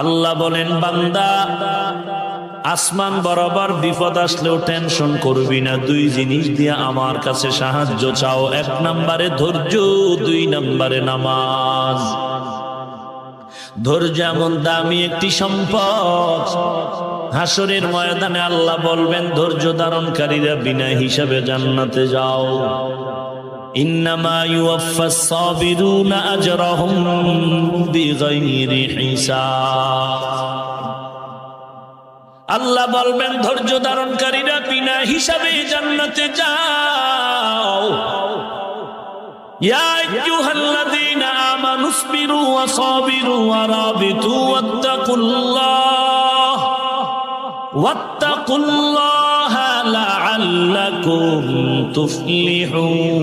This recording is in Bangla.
আল্লাহ বলেন, বান্দা আসমান বরাবর বিপদ আসলেও টেনশন করবি না। দুই জিনিস দিয়ে আমার কাছে সাহায্য চাও, 1 নম্বরে ধৈর্য, 2 নম্বরে নামাজ। ধৈর্য এমন দামি একটি সম্পদ, হাসরের ময়দানে আল্লাহ বলবেন ধৈর্য ধারণকারীরা বিনা হিসাবে জান্নাতে যাও। ইন্নামা ইউওয়াফাস সাবিরুনা আজরাহুম বিগাইরি হিসাব। আল্লাহ বলবেন ধৈর্য ধারণকারীরা বিনা হিসাবে জান্নাতে যাও। ইয়া আইয়ুহাল্লাযীনা আমানুসবিরু ওয়া সাবিরু ওয়া রাবিতু ওয়াত্তাকুল্লাহা লাআল্লাকুম তুফলিহুন।